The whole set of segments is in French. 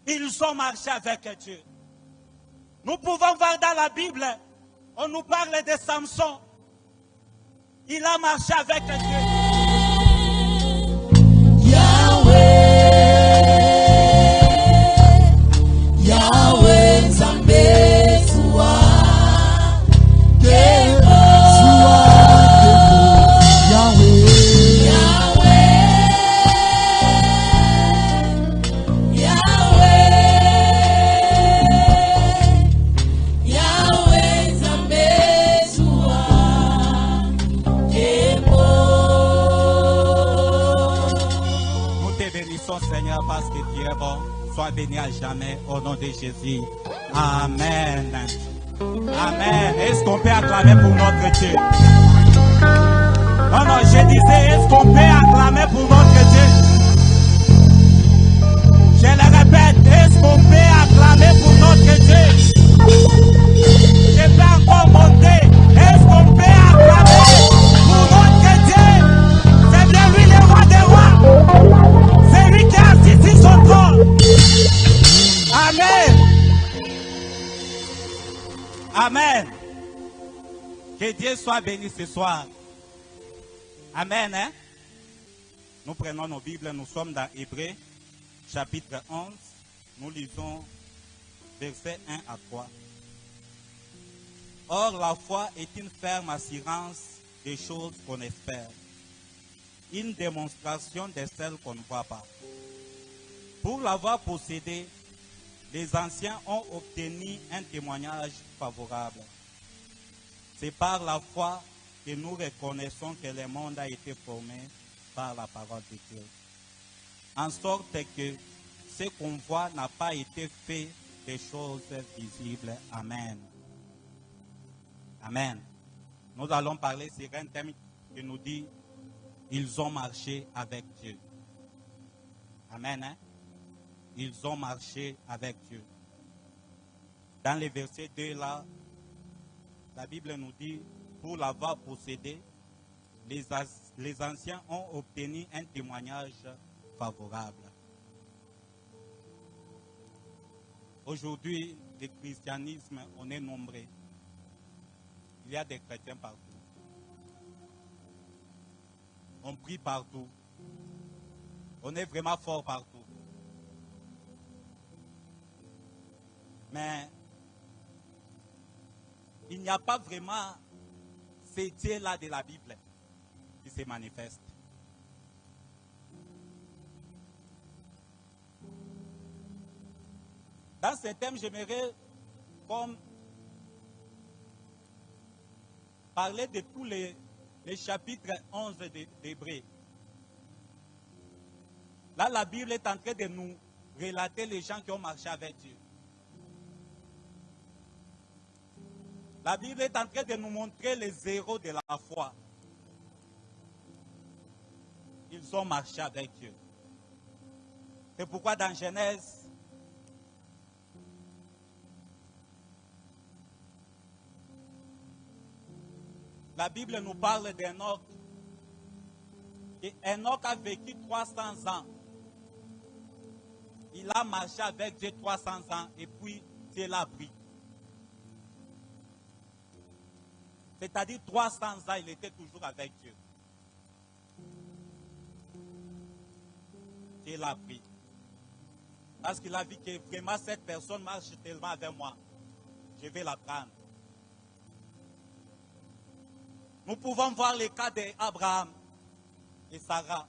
Ils ont marché avec Dieu. Nous pouvons voir dans la Bible, on nous parle de Samson. Il a marché avec Dieu. Yahweh, Zambé, Soua, Seigneur, parce que tu es bon, sois béni à jamais au nom de Jésus. Amen. Amen. Est-ce qu'on peut acclamer pour notre Dieu? Non, je disais, est-ce qu'on peut acclamer pour notre Dieu? Je le répète, est-ce qu'on peut acclamer pour notre Dieu? Je peux encore monter. Est-ce qu'on peut acclamer pour notre Dieu? C'est bien lui le roi des rois. C'est lui qui a assis sur son trône. Amen. Amen. Que Dieu soit béni ce soir. Amen. Hein? Nous prenons nos Bibles, nous sommes dans Hébreux, chapitre 11. Nous lisons versets 1 à 3. Or, la foi est une ferme assurance des choses qu'on espère, une démonstration de celles qu'on ne voit pas. Pour l'avoir possédée, les anciens ont obtenu un témoignage favorable. C'est par la foi que nous reconnaissons que le monde a été formé par la parole de Dieu. En sorte que ce qu'on voit n'a pas été fait des choses visibles. Amen. Amen. Nous allons parler sur un thème qui nous dit ils ont marché avec Dieu. Amen. Hein? Ils ont marché avec Dieu. Dans le verset 2 là, la Bible nous dit, pour l'avoir possédé, les anciens ont obtenu un témoignage favorable. Aujourd'hui, le christianisme, on est nombreux. Il y a des chrétiens partout. On prie partout. On est vraiment fort partout. Mais il n'y a pas vraiment ce Dieu-là de la Bible qui se manifeste. Dans ce thème, j'aimerais comme parler de tous les chapitres 11 d'Hébreux. Là, la Bible est en train de nous relater les gens qui ont marché avec Dieu. La Bible est en train de nous montrer les héros de la foi. Ils ont marché avec Dieu. C'est pourquoi dans Genèse, la Bible nous parle d'Enoch. Et Enoch a vécu 300 ans. Il a marché avec Dieu 300 ans et puis Dieu l'a pris. C'est-à-dire 300 ans, il était toujours avec Dieu. Dieu l'a pris. Parce qu'il a vu que vraiment cette personne marche tellement avec moi. Je vais la prendre. Nous pouvons voir le cas d'Abraham et Sarah.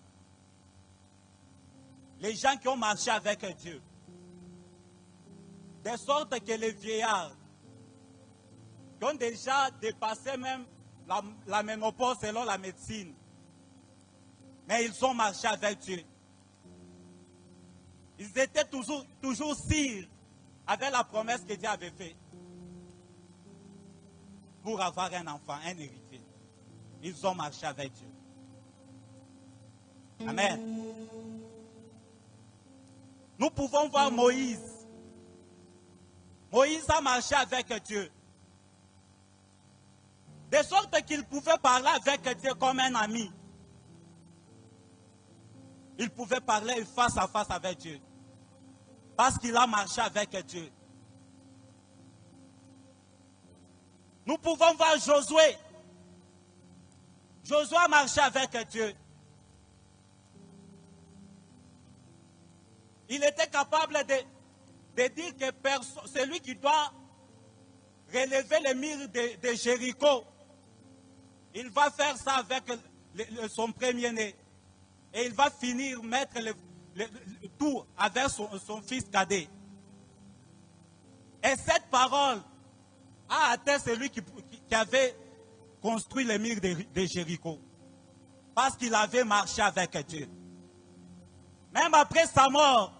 Les gens qui ont marché avec Dieu. De sorte que les vieillards, qui ont déjà dépassé même la ménopause selon la médecine, mais ils ont marché avec Dieu. Ils étaient toujours sûrs avec la promesse que Dieu avait faite pour avoir un enfant, un héritier. Ils ont marché avec Dieu. Amen. Nous pouvons voir Moïse. Moïse a marché avec Dieu. De sorte qu'il pouvait parler avec Dieu comme un ami. Il pouvait parler face à face avec Dieu. Parce qu'il a marché avec Dieu. Nous pouvons voir Josué. Josué a marché avec Dieu. Il était capable de dire que c'est lui qui doit relever les murs de Jéricho. Il va faire ça avec son premier-né. Et il va finir mettre tout avec son fils cadet. Et cette parole a atteint celui qui avait construit les murs de Jéricho. Parce qu'il avait marché avec Dieu. Même après sa mort,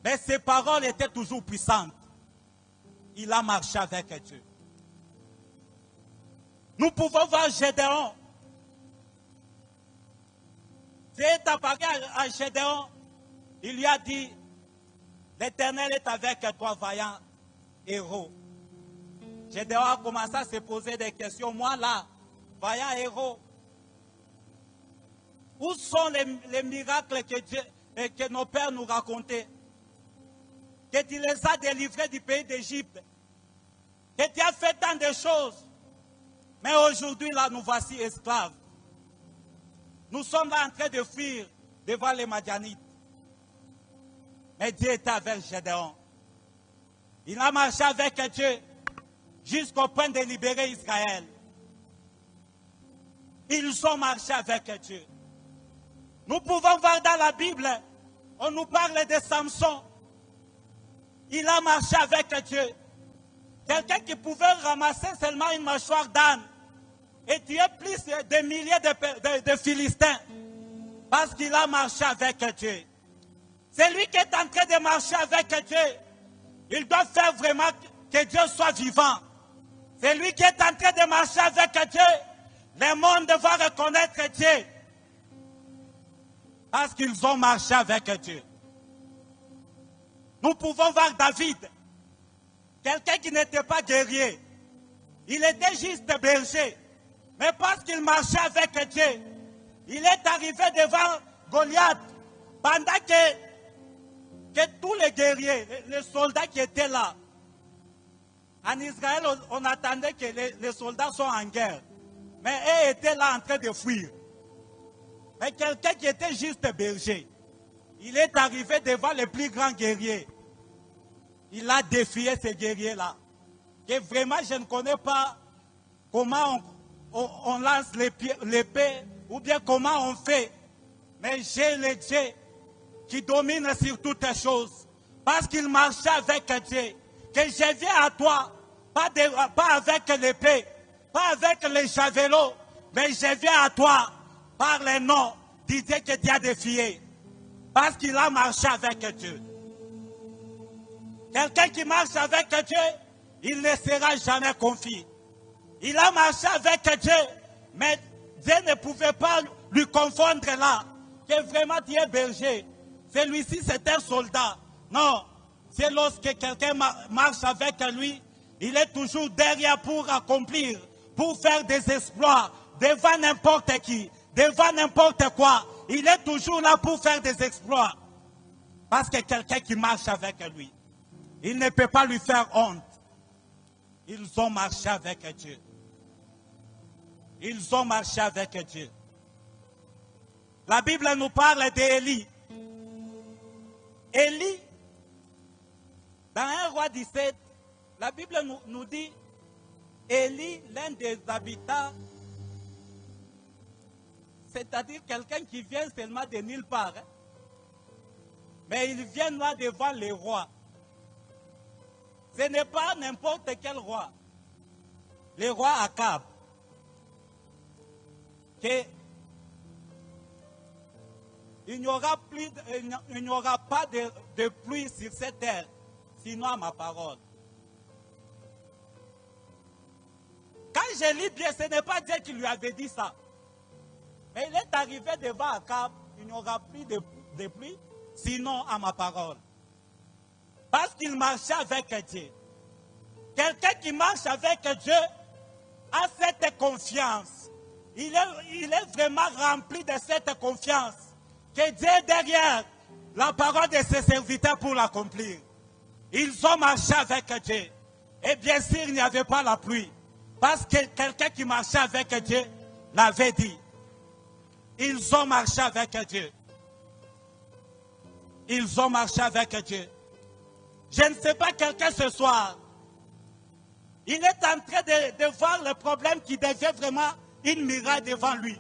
mais ses paroles étaient toujours puissantes. Il a marché avec Dieu. Nous pouvons voir Gédéon. Dieu est apparu à Gédéon. Il lui a dit, l'Éternel est avec toi, vaillant héros. Gédéon a commencé à se poser des questions. Moi là, vaillant héros, où sont les miracles que nos pères nous racontaient? Que tu les as délivrés du pays d'Égypte. Que tu as fait tant de choses. Mais aujourd'hui, là, nous voici esclaves. Nous sommes là en train de fuir devant les Madianites. Mais Dieu était avec Gédéon. Il a marché avec Dieu jusqu'au point de libérer Israël. Ils ont marché avec Dieu. Nous pouvons voir dans la Bible, on nous parle de Samson. Il a marché avec Dieu. Quelqu'un qui pouvait ramasser seulement une mâchoire d'âne et tuer plus de milliers de Philistins parce qu'il a marché avec Dieu. C'est lui qui est en train de marcher avec Dieu. Il doit faire vraiment que Dieu soit vivant. C'est lui qui est en train de marcher avec Dieu. Le monde va reconnaître Dieu parce qu'ils ont marché avec Dieu. Nous pouvons voir David, quelqu'un qui n'était pas guerrier. Il était juste berger. Mais parce qu'il marchait avec Dieu, il est arrivé devant Goliath. Pendant que tous les guerriers, les soldats qui étaient là, en Israël, on attendait que les soldats soient en guerre. Mais eux étaient là en train de fuir. Mais quelqu'un qui était juste berger, il est arrivé devant les plus grands guerriers. Il a défié ces guerriers-là. Que vraiment, je ne connais pas comment on lance l'épée ou bien comment on fait. Mais j'ai le Dieu qui domine sur toutes les choses. Parce qu'il marchait avec Dieu. Que je viens à toi, pas avec l'épée, pas avec les javelots, mais je viens à toi par le nom du Dieu que tu as défié. Parce qu'il a marché avec Dieu. Quelqu'un qui marche avec Dieu, il ne sera jamais confus. Il a marché avec Dieu, mais Dieu ne pouvait pas lui confondre là. Que vraiment tu es berger. Celui-ci c'est un soldat. Non, c'est lorsque quelqu'un marche avec lui, il est toujours derrière pour accomplir, pour faire des exploits devant n'importe qui, devant n'importe quoi. Il est toujours là pour faire des exploits. Parce que quelqu'un qui marche avec lui, il ne peut pas lui faire honte. Ils ont marché avec Dieu. Ils ont marché avec Dieu. La Bible nous parle d'Élie. Élie, dans 1 Roi 17, la Bible nous dit, Élie, l'un des habitants, c'est-à-dire quelqu'un qui vient seulement de nulle part, hein, mais il vient là devant les rois. Ce n'est pas n'importe quel roi. Le roi Akab. Il n'y aura pas de pluie sur cette terre, sinon à ma parole. Quand je lis bien, ce n'est pas Dieu qui lui avait dit ça. Mais il est arrivé devant Akab, il n'y aura plus de pluie, sinon à ma parole. Parce qu'il marchait avec Dieu. Quelqu'un qui marche avec Dieu a cette confiance. Il est vraiment rempli de cette confiance. Que Dieu est derrière. la parole de ses serviteurs pour l'accomplir. Ils ont marché avec Dieu. Et bien sûr, il n'y avait pas la pluie. Parce que quelqu'un qui marchait avec Dieu l'avait dit. Ils ont marché avec Dieu. Ils ont marché avec Dieu. Je ne sais pas, quelqu'un ce soir, il est en train de voir le problème qui devient vraiment une muraille devant lui.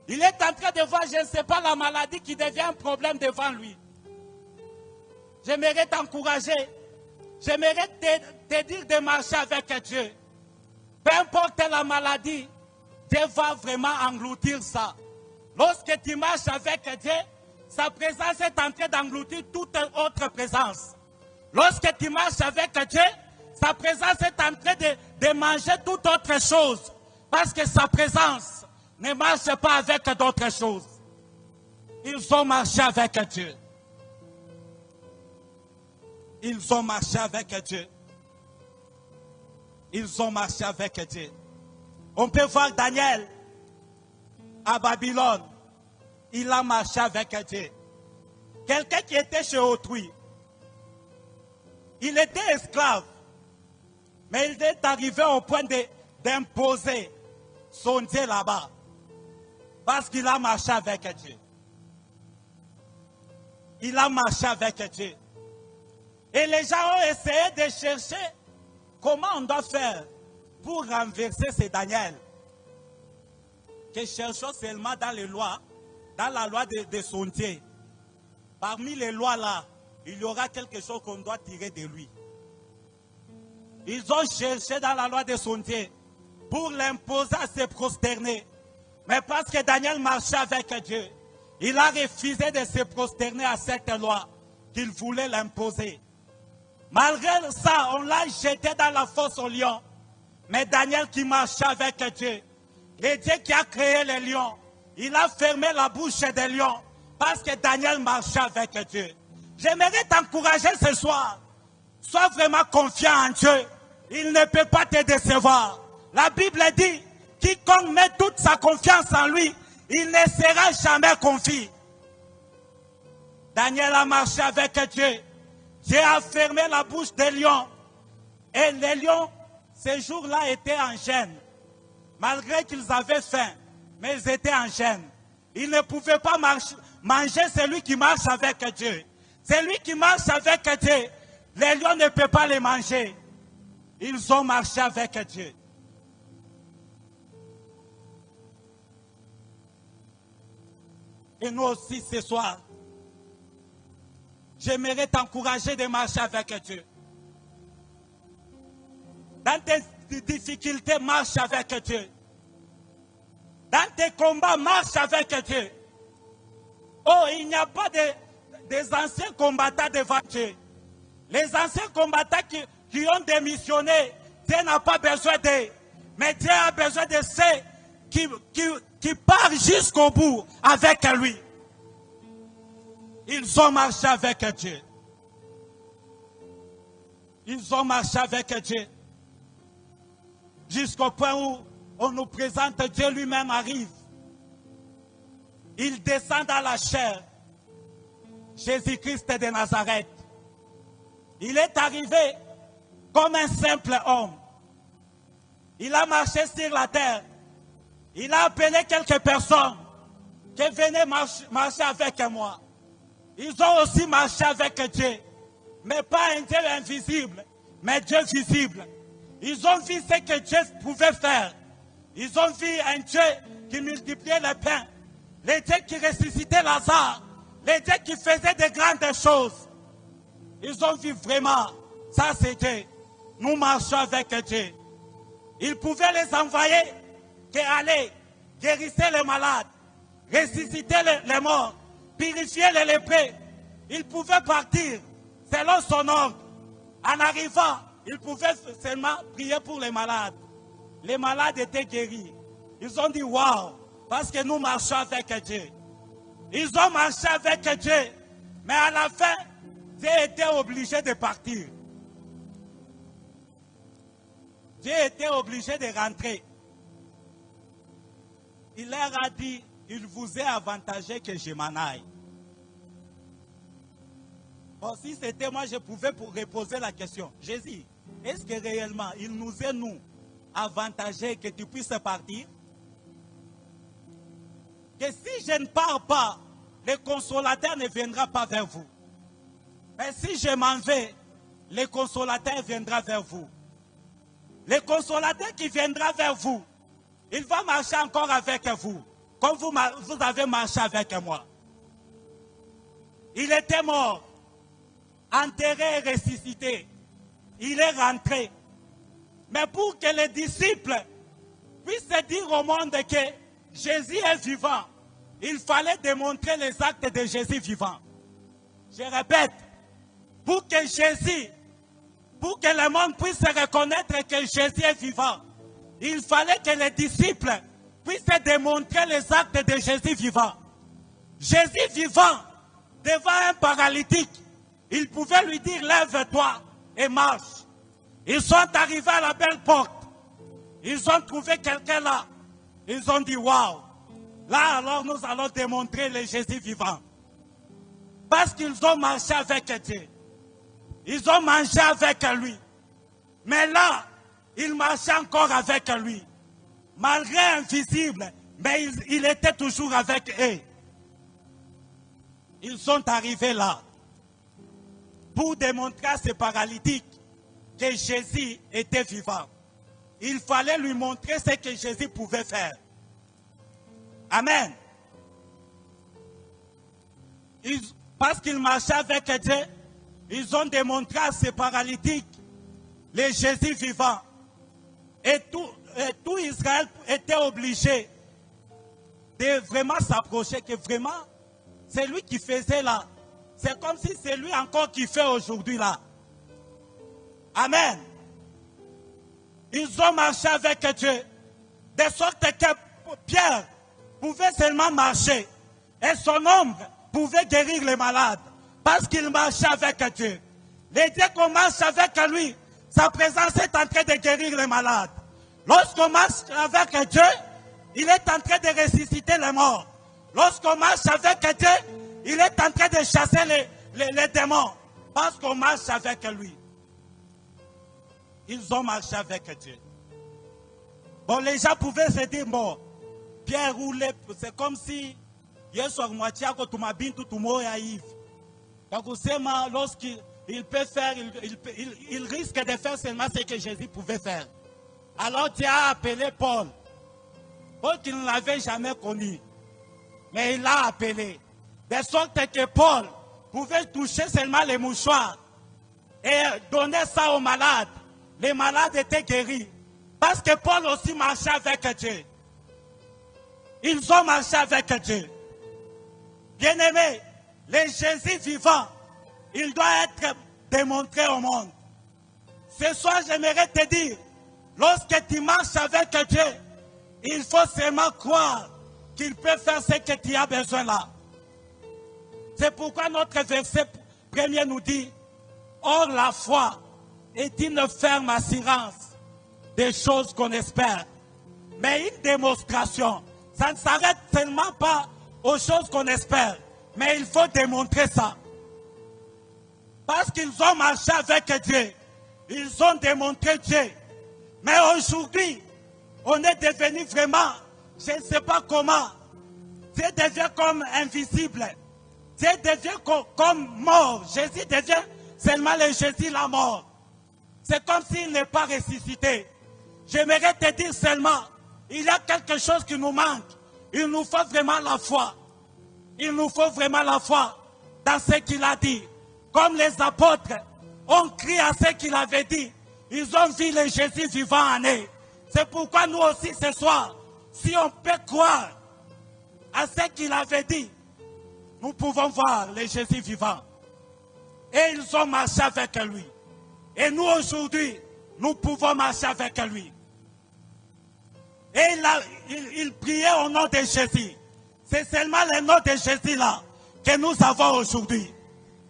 Il est en train de voir, je ne sais pas, la maladie qui devient un problème devant lui. J'aimerais t'encourager. J'aimerais te dire de marcher avec Dieu. Peu importe la maladie, Dieu va vraiment engloutir ça. Lorsque tu marches avec Dieu, sa présence est en train d'engloutir toute autre présence. Lorsque tu marches avec Dieu, sa présence est en train de manger toute autre chose. Parce que sa présence ne marche pas avec d'autres choses. Ils ont marché avec Dieu. Ils ont marché avec Dieu. Ils ont marché avec Dieu. On peut voir Daniel à Babylone. Il a marché avec Dieu. Quelqu'un qui était chez autrui. Il était esclave. Mais il est arrivé au point d'imposer son Dieu là-bas. Parce qu'il a marché avec Dieu. Il a marché avec Dieu. Et les gens ont essayé de chercher comment on doit faire pour renverser ce Daniel. Que cherchons seulement dans les lois, dans la loi de son Dieu. Parmi les lois là, il y aura quelque chose qu'on doit tirer de lui. Ils ont cherché dans la loi de son Dieu pour l'imposer à se prosterner. Mais parce que Daniel marchait avec Dieu, il a refusé de se prosterner à cette loi qu'il voulait l'imposer. Malgré ça, on l'a jeté dans la fosse aux lions. Mais Daniel qui marchait avec Dieu, le Dieu qui a créé les lions, il a fermé la bouche des lions parce que Daniel marchait avec Dieu. J'aimerais t'encourager ce soir. Sois vraiment confiant en Dieu. Il ne peut pas te décevoir. La Bible dit, quiconque met toute sa confiance en lui, il ne sera jamais confus. Daniel a marché avec Dieu. Dieu a fermé la bouche des lions. Et les lions, ces jours-là, étaient en gêne. Malgré qu'ils avaient faim, mais ils étaient en gêne. Ils ne pouvaient pas manger celui qui marche avec Dieu. Celui qui marche avec Dieu, les lions ne peuvent pas les manger. Ils ont marché avec Dieu. Et nous aussi ce soir, j'aimerais t'encourager de marcher avec Dieu. Dans tes difficultés, marche avec Dieu. Dans tes combats, marche avec Dieu. Oh, il n'y a pas des anciens combattants devant Dieu. Les anciens combattants qui ont démissionné, Dieu n'a pas besoin d'eux. Mais Dieu a besoin de ceux qui partent jusqu'au bout avec lui. Ils ont marché avec Dieu. Ils ont marché avec Dieu. Jusqu'au point où on nous présente Dieu lui-même arrive. Il descend dans la chair. Jésus-Christ de Nazareth. Il est arrivé comme un simple homme. Il a marché sur la terre. Il a appelé quelques personnes qui venaient marcher avec moi. Ils ont aussi marché avec Dieu. Mais pas un Dieu invisible, mais Dieu visible. Ils ont vu ce que Dieu pouvait faire. Ils ont vu un Dieu qui multipliait les pains. Le Dieu qui ressuscitait Lazare. Le Dieu qui faisait de grandes choses. Ils ont vu vraiment, ça c'est Dieu. Nous marchons avec Dieu. Ils pouvaient les envoyer, que aller, guérissez les malades, ressusciter les morts, purifier les lépreux. Ils pouvaient partir selon son ordre. En arrivant, ils pouvaient seulement prier pour les malades. Les malades étaient guéris. Ils ont dit waouh, parce que nous marchons avec Dieu. Ils ont marché avec Dieu, mais à la fin, Dieu était obligé de partir. Dieu était obligé de rentrer. Il leur a dit, il vous est avantagé que je m'en aille. Bon, si c'était moi, je pouvais reposer la question. Jésus, est-ce que réellement, il nous est, nous, avantagé que tu puisses partir? Que si je ne pars pas, le consolateur ne viendra pas vers vous. Mais si je m'en vais, le consolateur viendra vers vous. Le consolateur qui viendra vers vous, il va marcher encore avec vous, comme vous avez marché avec moi. Il était mort, enterré et ressuscité. Il est rentré. Mais pour que les disciples puissent dire au monde que Jésus est vivant, il fallait démontrer les actes de Jésus vivant. Je répète, pour que le monde puisse reconnaître que Jésus est vivant, il fallait que les disciples puissent démontrer les actes de Jésus vivant. Jésus vivant, devant un paralytique, il pouvait lui dire, lève-toi et marche. Ils sont arrivés à la belle porte. Ils ont trouvé quelqu'un là. Ils ont dit, waouh. Là, alors, nous allons démontrer le Jésus vivant. Parce qu'ils ont marché avec Dieu. Ils ont mangé avec lui. Mais là, ils marchaient encore avec lui. Malgré invisible, mais il était toujours avec eux. Ils sont arrivés là pour démontrer à ces paralytiques que Jésus était vivant. Il fallait lui montrer ce que Jésus pouvait faire. Amen. Parce qu'ils marchaient avec Dieu, ils ont démontré à ces paralytiques le Jésus vivant. Et tout Israël était obligé de vraiment s'approcher, que vraiment, c'est lui qui faisait là. C'est comme si c'est lui encore qui fait aujourd'hui là. Amen. Ils ont marché avec Dieu, de sorte que Pierre pouvait seulement marcher. Et son ombre pouvait guérir les malades. Parce qu'il marchait avec Dieu. Les dieux qu'on marche avec lui, sa présence est en train de guérir les malades. Lorsqu'on marche avec Dieu, il est en train de ressusciter les morts. Lorsqu'on marche avec Dieu, il est en train de chasser les démons. Parce qu'on marche avec lui. Ils ont marché avec Dieu. Bon, les gens pouvaient se dire, bon, Pierre roulait, c'est comme si, donc, lorsqu'il peut faire, il risque de faire seulement ce que Jésus pouvait faire. Alors Dieu a appelé Paul. Paul qui ne l'avait jamais connu. Mais il l'a appelé. De sorte que Paul pouvait toucher seulement les mouchoirs et donner ça aux malades. Les malades étaient guéris. Parce que Paul aussi marchait avec Dieu. Ils ont marché avec Dieu. Bien-aimé, le Jésus vivant, il doit être démontré au monde. Ce soir, j'aimerais te dire, lorsque tu marches avec Dieu, il faut seulement croire qu'il peut faire ce que tu as besoin là. C'est pourquoi notre verset premier nous dit, or la foi est une ferme assurance des choses qu'on espère. Mais une démonstration, ça ne s'arrête seulement pas aux choses qu'on espère. Mais il faut démontrer ça. Parce qu'ils ont marché avec Dieu. Ils ont démontré Dieu. Mais aujourd'hui, on est devenu vraiment, je ne sais pas comment. Dieu devient comme invisible. Dieu devient comme mort. Jésus devient seulement le Jésus la mort. C'est comme s'il n'est pas ressuscité. J'aimerais te dire seulement, il y a quelque chose qui nous manque. Il nous faut vraiment la foi. Il nous faut vraiment la foi dans ce qu'il a dit. Comme les apôtres ont crié à ce qu'il avait dit. Ils ont vu le Jésus vivant en eux. C'est pourquoi nous aussi ce soir, si on peut croire à ce qu'il avait dit, nous pouvons voir le Jésus vivant. Et ils ont marché avec lui. Et nous aujourd'hui, nous pouvons marcher avec lui. Et il priait au nom de Jésus. C'est seulement le nom de Jésus là que nous avons aujourd'hui.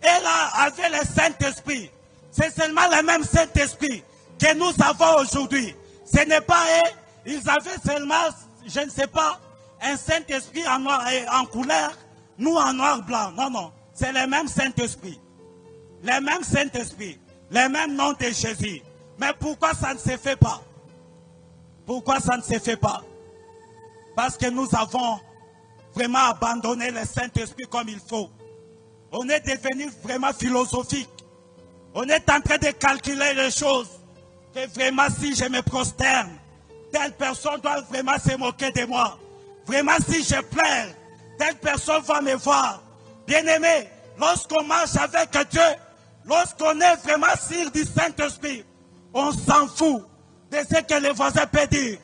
Et là, avec le Saint-Esprit, c'est seulement le même Saint-Esprit que nous avons aujourd'hui. Ce n'est pas eux, ils avaient seulement, je ne sais pas, un Saint-Esprit en noir et en couleur, nous en noir blanc. Non, non, c'est le même Saint-Esprit. les mêmes Saint-Esprit, les mêmes noms de Jésus. Mais pourquoi ça ne se fait pas? Pourquoi ça ne se fait pas? Parce que nous avons vraiment abandonné le Saint-Esprit comme il faut. On est devenu vraiment philosophique. On est en train de calculer les choses. Que vraiment si je me prosterne, telle personne doit vraiment se moquer de moi. Vraiment si je pleure, telle personne va me voir. Bien-aimé, lorsqu'on marche avec Dieu, lorsqu'on est vraiment sûr du Saint-Esprit, on s'en fout de ce que les voisins peuvent dire.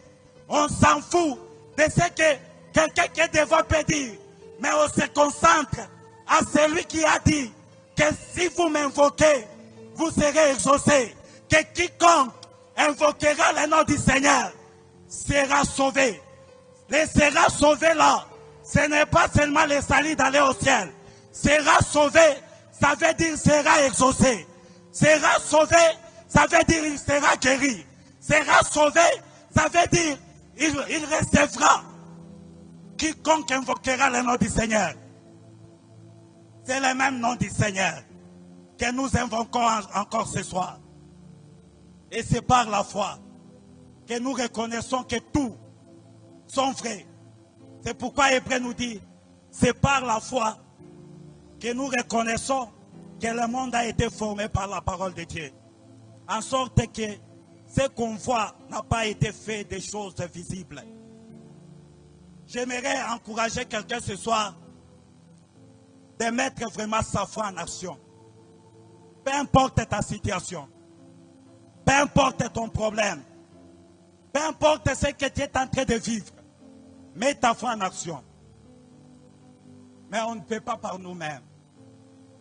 On s'en fout de ce que quelqu'un qui est devant peut dire. Mais on se concentre à celui qui a dit que si vous m'invoquez, vous serez exaucés. Que quiconque invoquera le nom du Seigneur sera sauvé. Les sera sauvé là, ce n'est pas seulement le salut d'aller au ciel. Sera sauvé, ça veut dire sera exaucé. Sera sauvé, ça veut dire il sera guéri. Sera sauvé, ça veut dire il recevra. Quiconque invoquera le nom du Seigneur. C'est le même nom du Seigneur que nous invoquons encore ce soir. Et c'est par la foi que nous reconnaissons que tout sont vrais. C'est pourquoi Hébreu nous dit, c'est par la foi que nous reconnaissons que le monde a été formé par la parole de Dieu. En sorte que ce qu'on voit n'a pas été fait des choses visibles. J'aimerais encourager quelqu'un ce soir de mettre vraiment sa foi en action. Peu importe ta situation, peu importe ton problème, peu importe ce que tu es en train de vivre, mets ta foi en action. Mais on ne peut pas par nous-mêmes.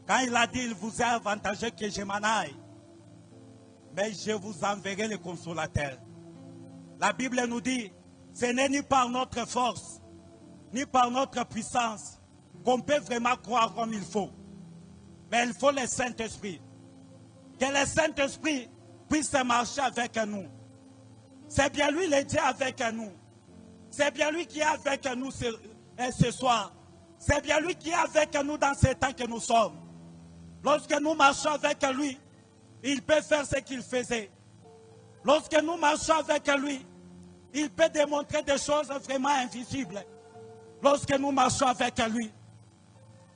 Quand il a dit, il vous est avantageux que je m'en aille, mais je vous enverrai le consolateur. La Bible nous dit, ce n'est ni par notre force, ni par notre puissance, qu'on peut vraiment croire comme il faut. Mais il faut le Saint-Esprit. Que le Saint-Esprit puisse marcher avec nous. C'est bien lui le Dieu avec nous. C'est bien lui qui est avec nous ce soir. C'est bien lui qui est avec nous dans ce temps que nous sommes. Lorsque nous marchons avec lui, il peut faire ce qu'il faisait. Lorsque nous marchons avec lui, il peut démontrer des choses vraiment invisibles. Lorsque nous marchons avec lui,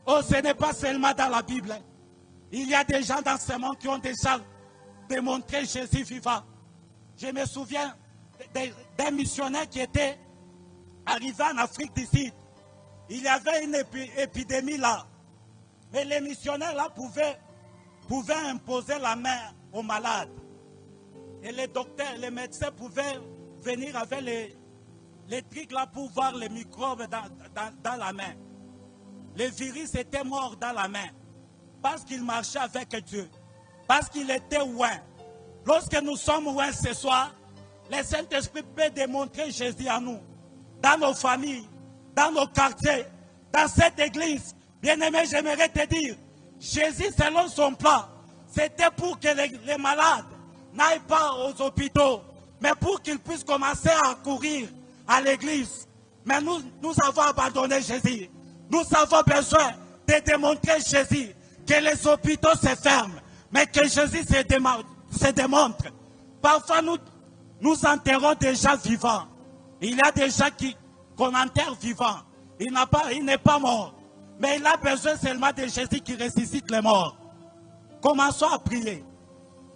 oh, ce n'est pas seulement dans la Bible. Il y a des gens dans ce monde qui ont déjà démontré Jésus vivant. Je me souviens d'un missionnaire qui était arrivé en Afrique du Sud. Il y avait une épidémie là. Et les missionnaires là pouvaient imposer la main aux malades. Et les docteurs, les médecins pouvaient venir avec les trucs là pour voir les microbes dans la main. Le virus était mort dans la main. Parce qu'il marchait avec Dieu. Parce qu'il était loin. Lorsque nous sommes loin ce soir, le Saint-Esprit peut démontrer Jésus à nous. Dans nos familles, dans nos quartiers, dans cette église. Bien-aimé, j'aimerais te dire, Jésus, selon son plan, c'était pour que les malades n'aillent pas aux hôpitaux, mais pour qu'ils puissent commencer à courir à l'église. Mais nous avons abandonné Jésus. Nous avons besoin de démontrer Jésus, que les hôpitaux se ferment, mais que Jésus se démontre. Parfois, nous enterrons des gens vivants. Il y a des gens qu'on enterre vivants. Il n'est pas mort. Mais il a besoin seulement de Jésus qui ressuscite les morts. Commençons à prier,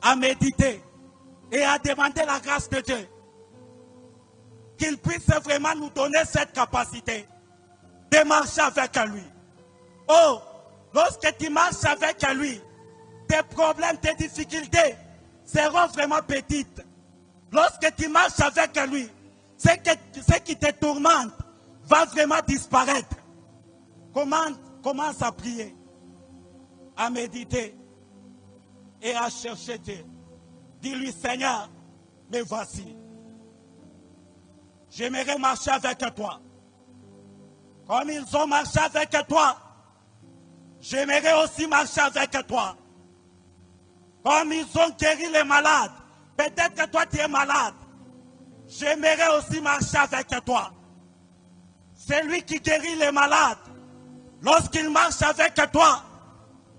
à méditer et à demander la grâce de Dieu. Qu'il puisse vraiment nous donner cette capacité de marcher avec lui. Oh, lorsque tu marches avec lui, tes problèmes, tes difficultés seront vraiment petites. Lorsque tu marches avec lui, ce qui te tourmente va vraiment disparaître. Commence à prier, à méditer et à chercher Dieu. Dis-lui, Seigneur, me voici. J'aimerais marcher avec toi. Comme ils ont marché avec toi, j'aimerais aussi marcher avec toi. Comme ils ont guéri les malades, peut-être que toi tu es malade. J'aimerais aussi marcher avec toi. C'est lui qui guérit les malades. Lorsqu'il marche avec toi,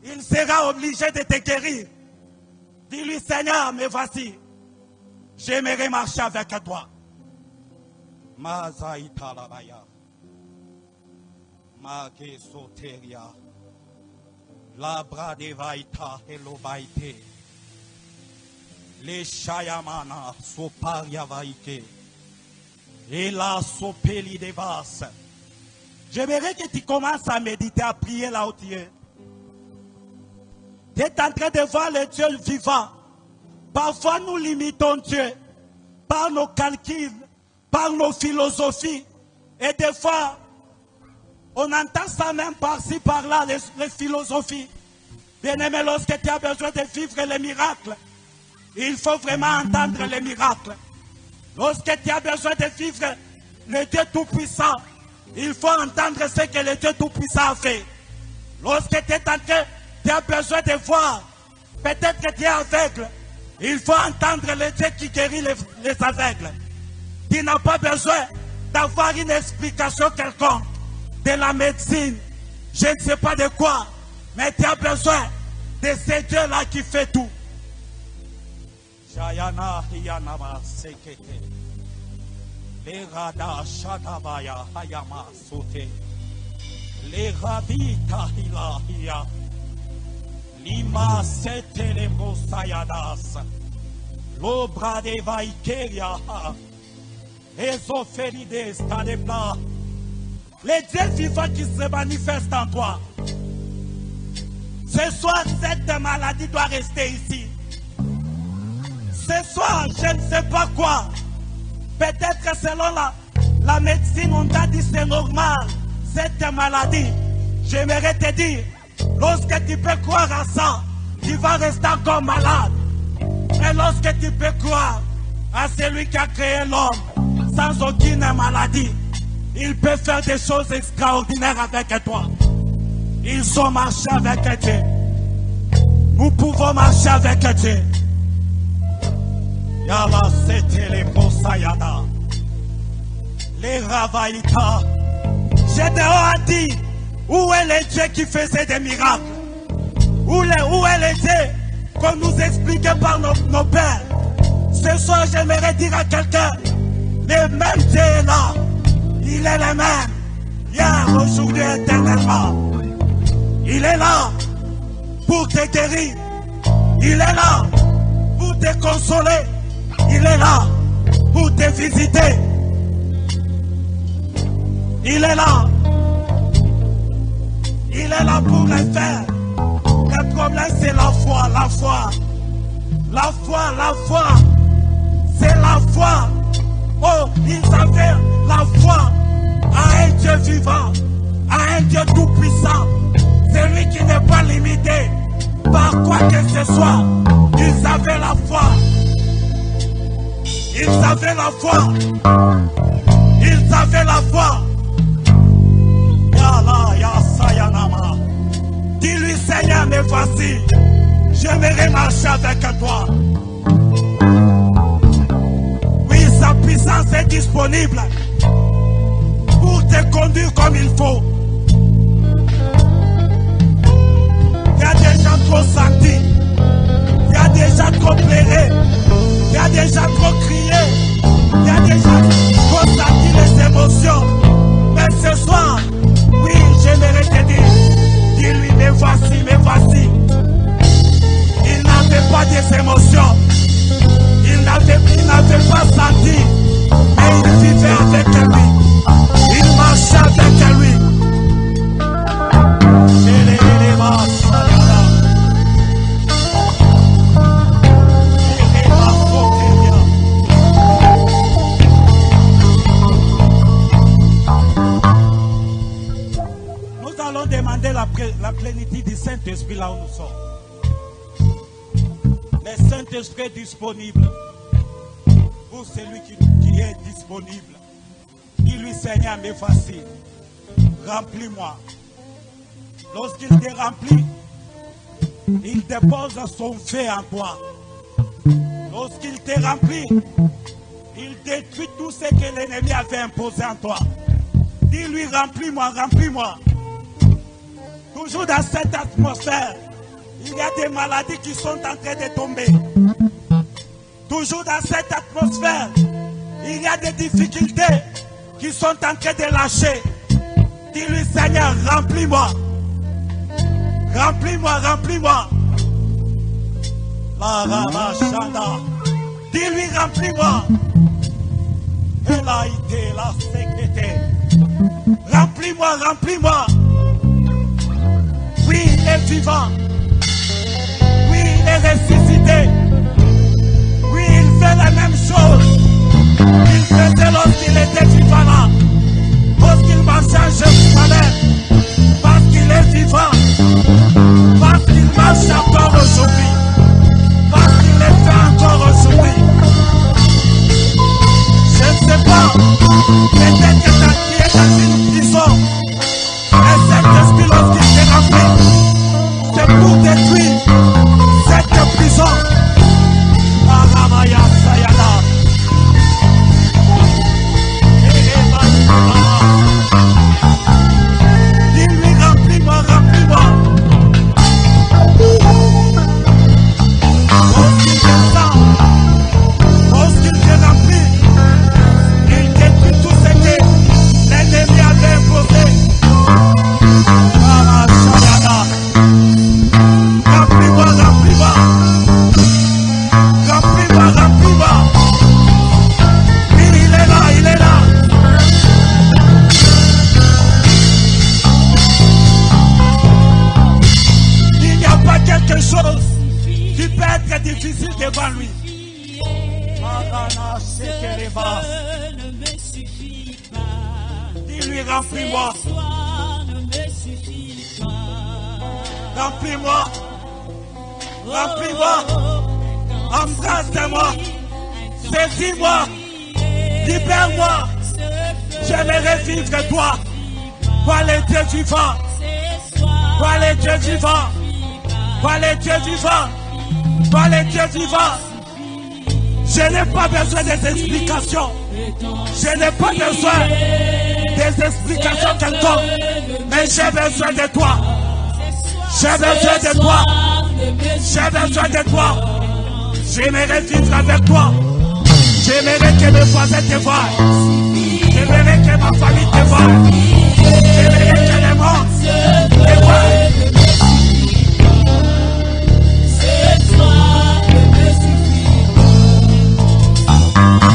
il sera obligé de te guérir. Dis-lui, Seigneur, me voici. J'aimerais marcher avec toi. Mazaïta labaya. Mage soteria. Labra devaita elobaite. Les Shayamana soparia vaike. Et la sopeli de basse. J'aimerais que tu commences à méditer, à prier là où tu es. Tu es en train de voir le Dieu vivant. Parfois nous limitons Dieu par nos calculs, par nos philosophies. Et des fois, on entend ça même par-ci, par-là, les philosophies. Bien-aimé, lorsque tu as besoin de vivre les miracles, il faut vraiment entendre les miracles. Lorsque tu as besoin de vivre le Dieu Tout-Puissant, il faut entendre ce que le Dieu Tout-Puissant a fait. Lorsque tu as besoin de voir, peut-être que tu es aveugle, il faut entendre le Dieu qui guérit les aveugles. Tu n'as pas besoin d'avoir une explication quelconque de la médecine, je ne sais pas de quoi, mais tu as besoin de ce Dieu-là qui fait tout. Jayana Hiyanama Sekete. Les Rada Shadabaya Hayama Sote. Les Rabi Tahila Hiya. Lima Setele Mosayadas. L'obra de Vaikeria. Ezofelides Tadebla. Les dieux vivants qui se manifestent en toi. Ce soir, cette maladie doit rester ici. Ce soir, je ne sais pas quoi. Peut-être que selon la médecine, on t'a dit c'est normal. Cette maladie, j'aimerais te dire, lorsque tu peux croire à ça, tu vas rester encore malade. Et lorsque tu peux croire à celui qui a créé l'homme sans aucune maladie, il peut faire des choses extraordinaires avec toi. Ils ont marché avec Dieu. Nous pouvons marcher avec Dieu. Yala c'était les Bosayada. Les Ravaïta. Gédéon a dit, où est le Dieu qui faisait des miracles? Où est le Dieu qu'on nous expliquait par nos pères? Ce soir, j'aimerais dire à quelqu'un, le même Dieu est là. Il est le même. Hier, aujourd'hui, éternellement. Il est là pour te guérir. Il est là pour te consoler. Il est là pour te visiter. Il est là. Il est là pour le faire. Le problème, c'est la foi, la foi. La foi, la foi. C'est la foi. Oh, ils avaient la foi à un Dieu vivant, à un Dieu tout-puissant. Celui qui n'est pas limité par quoi que ce soit. Ils avaient la foi. Ils avaient la foi. Ils avaient la foi. Yala Yasayanama. Dis-lui, Seigneur, me voici. J'aimerais marcher avec toi. Oui, sa puissance est disponible pour te conduire comme il faut. Il y a des gens trop sentis. Il y a des gens trop pleurés. Il y a des gens trop criés. Il y a des gens trop sentis les émotions. Mais ce soir, oui, j'aimerais te dire, dis-lui, me voici, me voici. Il n'avait pas des émotions. Il n'avait pas senti. Mais il vivait avec lui. Il marchait avec lui. Nous allons demander la plénitude du Saint-Esprit là où nous sommes. Le Saint-Esprit est disponible pour celui qui est disponible. Dis-lui, Seigneur, me voici. Remplis-moi. Lorsqu'il te remplit, il dépose son feu en toi. Lorsqu'il te remplit, il détruit tout ce que l'ennemi avait imposé en toi. Dis-lui, remplis-moi, remplis-moi. Tout Toujours dans cette atmosphère, il y a des maladies qui sont en train de tomber. Toujours dans cette atmosphère, il y a des difficultés qui sont en train de lâcher. Dis-lui, Seigneur, remplis-moi. Remplis-moi, remplis-moi. La Ramachanda. Dis-lui, remplis-moi. Elle a été la secrétaire. Remplis-moi, remplis-moi. Oui, il est vivant. Oui, il est ressuscité. Oui, il fait la même chose qu'il faisait lorsqu'il était vivant là. Lorsqu'il marchait en Jérusalem. Parce qu'il est vivant. Parce qu'il marche encore aujourd'hui. Parce qu'il est fait encore aujourd'hui. Je ne sais pas. Peut-être que tu es dans une prison. Et cet esprit lorsqu'il s'est rempli, c'est pour détruire cette prison. Aramaya Sayana. Dis-lui, remplis-moi, remplis-moi. Lorsqu'il descend, lorsqu'il te remplit, il détruit tout ce que l'ennemi avait imposé. Remplis-moi, remplis-moi. Remplis-moi, remplis-moi. Oui, il est là, il est là. Il n'y a pas quelque chose qui peut être difficile devant lui. Ne me suffit pas. Dis-lui, remplis-moi. Ne me suffit pas. Remplis-moi. Remplis-moi. Embrasse-moi. Saisis-moi. Libère-moi. J'aimerais vivre toi. Vois les dieux vivants. Vois les dieux vivants. Vois les dieux vivants. Vois les dieux vivants. Je n'ai pas besoin des explications. Je n'ai pas besoin des explications quelconques. Mais j'ai besoin de toi. J'ai besoin de toi. J'ai besoin de toi. J'aimerais vivre avec toi. J'aimerais que mes voisins te voient. J'aimerais que ma famille te voie. J'aimerais que le monde te voie.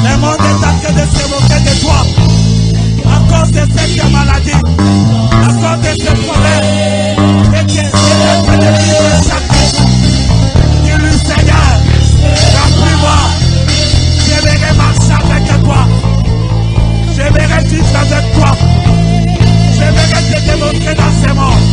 Le monde est en train de se moquer de toi. À cause de cette maladie. À cause de ce problème. Et que c'est en train de vivre chaque jour. Dis-lui, Seigneur, remplis-moi. J'aimerais marcher avec toi. J'aimerais vivre avec toi. J'aimerais te démontrer dans ce monde.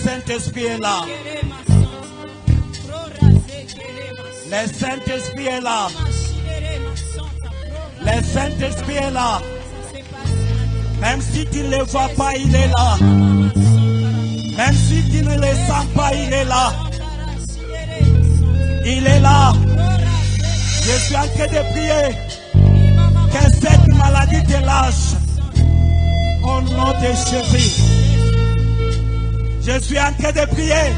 Saint-Esprit est là. Le Saint-Esprit est là. Le Saint-Esprit est là. Même si tu ne le vois pas, il est là. Même si tu ne le sens pas, il est là. Il est là. Je suis en train de prier Que cette maladie te lâche. Au nom de Jésus. Je suis en train de prier.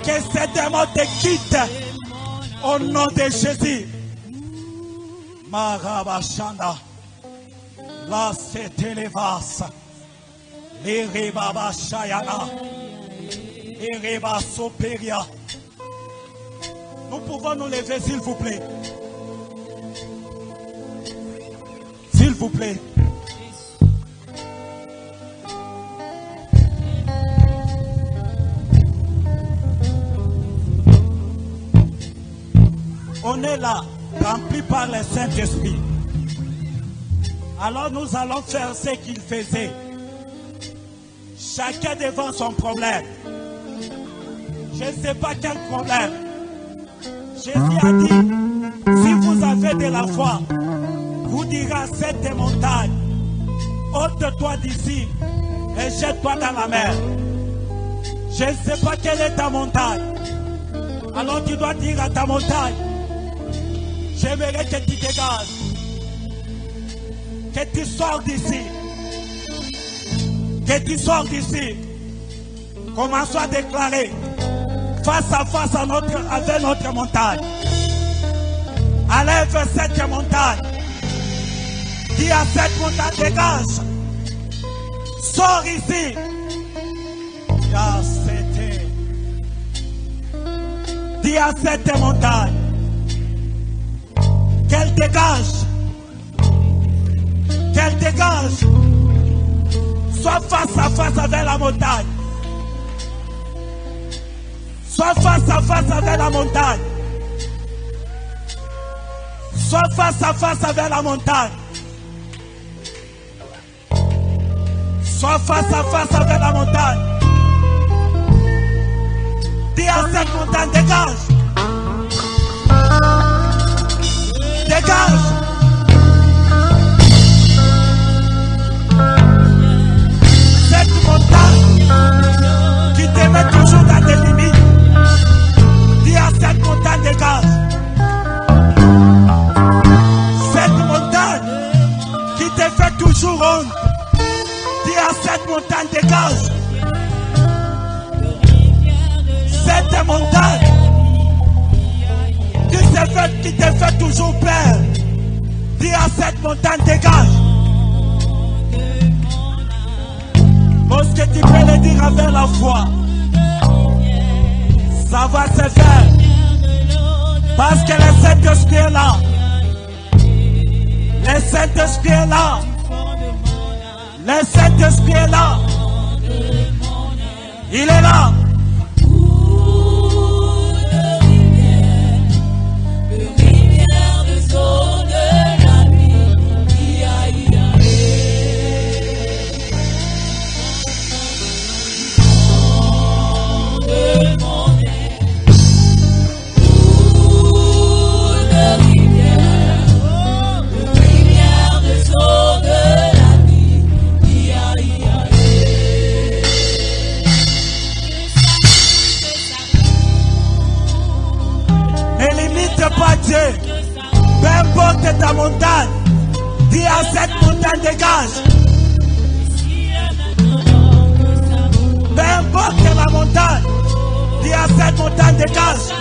Que ces démons te quittent. Au nom de Jésus. Marabashanda. La setelevas. L'iribaba shayana. Iriba soperia. Nous pouvons nous lever, s'il vous plaît. S'il vous plaît. On est là, rempli par le Saint-Esprit. Alors nous allons faire ce qu'il faisait. Chacun devant son problème. Je ne sais pas quel problème. Jésus a dit, si vous avez de la foi, vous direz à cette montagne, ôte-toi d'ici et jette-toi dans la mer. Je ne sais pas quelle est ta montagne. Alors tu dois dire à ta montagne, j'aimerais que tu dégages, que tu sors d'ici, que tu sors d'ici. Commençons à déclarer face à face avec notre montagne. Enlève cette montagne. Dis à cette montagne, dégage. Sors ici. Dis à cette montagne qu'elle dégage. Qu'elle dégage. Sois face à face avec la montagne. Sois face à face avec la montagne. Sois face à face avec la montagne. Sois face à face avec la montagne. Dis à cette montagne, dégage. Dégage. Cette montagne qui te met toujours dans tes limites. Dis à cette montagne, dégage. Cette montagne qui te fait toujours honte. Dis à cette montagne, dégage. Cette montagne qui te fait toujours peur. Dis à cette montagne, dégage. Parce que tu peux le dire avec la foi. Ça va se faire. Parce que le Saint-Esprit est là. Le Saint-Esprit est là. Le Saint-Esprit est là. Il est là. Peu importe ta montagne, dis à cette montagne, dégage. Peu importe la montagne, dis à cette montagne, dégage.